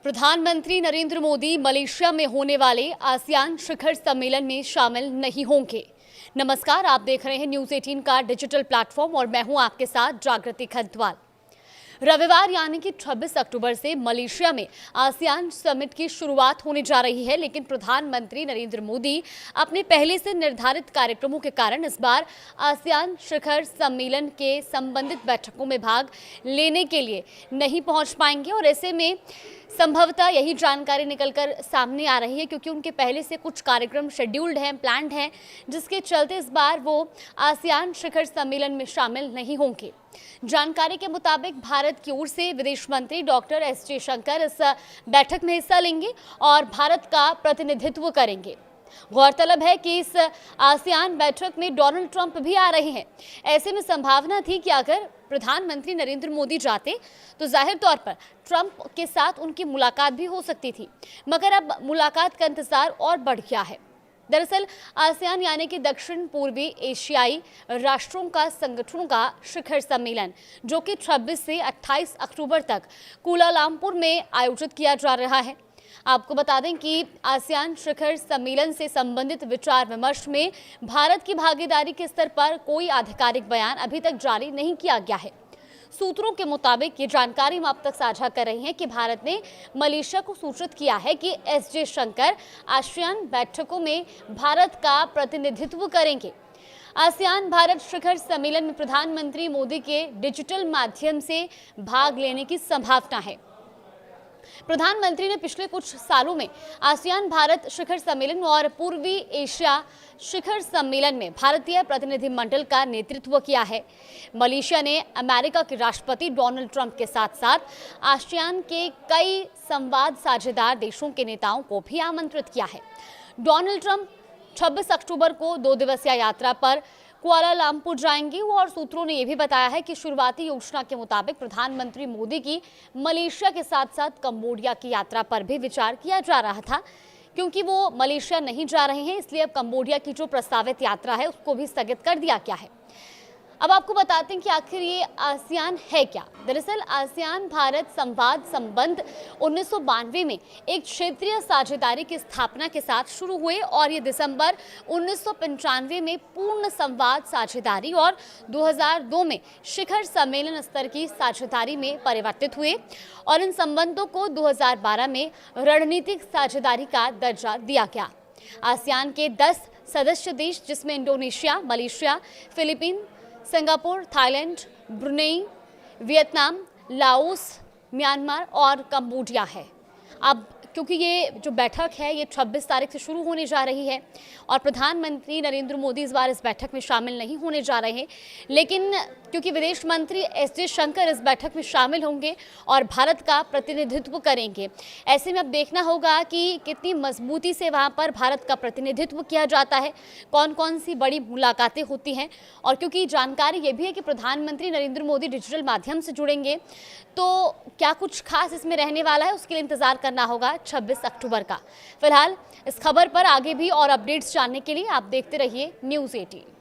प्रधानमंत्री नरेंद्र मोदी मलेशिया में होने वाले आसियान शिखर सम्मेलन में शामिल नहीं होंगे। नमस्कार, आप देख रहे हैं न्यूज़ 18 का डिजिटल प्लेटफॉर्म और मैं हूं आपके साथ जागृति खंतवाल। रविवार यानी कि 26 अक्टूबर से मलेशिया में आसियान समिट की शुरुआत होने जा रही है, लेकिन प्रधानमंत्री नरेंद्र मोदी अपने पहले से निर्धारित कार्यक्रमों के कारण इस बार आसियान शिखर सम्मेलन के संबंधित बैठकों में भाग लेने के लिए नहीं पहुंच पाएंगे और ऐसे में संभवतः यही जानकारी निकलकर सामने आ रही है, क्योंकि उनके पहले से कुछ कार्यक्रम शेड्यूल्ड हैं, प्लान्ड हैं, जिसके चलते इस बार वो आसियान शिखर सम्मेलन में शामिल नहीं होंगे। जानकारी के मुताबिक भारत की ओर से विदेश मंत्री डॉक्टर एस जयशंकर इस बैठक में हिस्सा लेंगे और भारत का प्रतिनिधित्व करेंगे। गौरतलब है कि इस आसियान बैठक में डोनाल्ड ट्रंप भी आ रहे हैं। ऐसे में संभावना थी कि अगर प्रधानमंत्री नरेंद्र मोदी जाते तो जाहिर तौर पर ट्रंप के साथ उनकी मुलाकात भी हो सकती थी, मगर अब मुलाकात का इंतजार और बढ़ गया है। दरअसल आसियान यानी कि दक्षिण पूर्वी एशियाई राष्ट्रों का संगठनों का शिखर सम्मेलन, जो कि 26 से 28 अक्टूबर तक कुआलालंपुर में आयोजित किया जा रहा है। आपको बता दें कि आसियान शिखर सम्मेलन से संबंधित विचार विमर्श में भारत की भागीदारी के स्तर पर कोई आधिकारिक बयान अभी तक जारी नहीं किया गया है। सूत्रों के मुताबिक ये जानकारी हम अब तक साझा कर रहे हैं कि भारत ने मलेशिया को सूचित किया है कि एस जयशंकर आसियान बैठकों में भारत का प्रतिनिधित्व करेंगे। आसियान भारत शिखर सम्मेलन में प्रधानमंत्री मोदी के डिजिटल माध्यम से भाग लेने की संभावना है। प्रधानमंत्री ने पिछले कुछ सालों में आसियान भारत शिखर सम्मेलन और पूर्वी एशिया शिखर सम्मेलन में भारतीय प्रतिनिधिमंडल का नेतृत्व किया है। मलेशिया ने अमेरिका के राष्ट्रपति डोनाल्ड ट्रंप के साथ साथ आसियान के कई संवाद साझेदार देशों के नेताओं को भी आमंत्रित किया है। डोनाल्ड ट्रंप 26 अक्टूबर को 2 दिवसीय यात्रा पर कुआलालंपुर जाएंगे और सूत्रों ने यह भी बताया है कि शुरुआती योजना के मुताबिक प्रधानमंत्री मोदी की मलेशिया के साथ साथ कंबोडिया की यात्रा पर भी विचार किया जा रहा था। क्योंकि वो मलेशिया नहीं जा रहे हैं, इसलिए अब कंबोडिया की जो प्रस्तावित यात्रा है उसको भी स्थगित कर दिया गया है। अब आपको बताते हैं कि आखिर ये आसियान है क्या। दरअसल आसियान भारत संवाद संबंध 1992 में एक क्षेत्रीय साझेदारी की स्थापना के साथ शुरू हुए और ये दिसंबर 1995 में पूर्ण संवाद साझेदारी और 2002 में शिखर सम्मेलन स्तर की साझेदारी में परिवर्तित हुए और इन संबंधों को 2012 में रणनीतिक साझेदारी का दर्जा दिया गया। आसियान के 10 सदस्य देश, जिसमें Indonesia, Malaysia, Philippine, Singapore, Thailand, Brunei, Vietnam, Laos, Myanmar और कंबोडिया है। अब क्योंकि ये जो बैठक है ये 26 तारीख से शुरू होने जा रही है और प्रधानमंत्री नरेंद्र मोदी इस बार इस बैठक में शामिल नहीं होने जा रहे हैं, लेकिन क्योंकि विदेश मंत्री एस जयशंकर इस बैठक में शामिल होंगे और भारत का प्रतिनिधित्व करेंगे, ऐसे में अब देखना होगा कि कितनी मजबूती से वहाँ पर भारत का प्रतिनिधित्व किया जाता है, कौन कौन सी बड़ी मुलाकातें होती हैं। और क्योंकि जानकारी ये भी है कि प्रधानमंत्री नरेंद्र मोदी डिजिटल माध्यम से जुड़ेंगे, तो क्या कुछ खास इसमें रहने वाला है, उसके लिए इंतजार करना होगा 26 अक्टूबर का। फिलहाल इस खबर पर आगे भी और अपडेट्स जानने के लिए आप देखते रहिए न्यूज़ 18।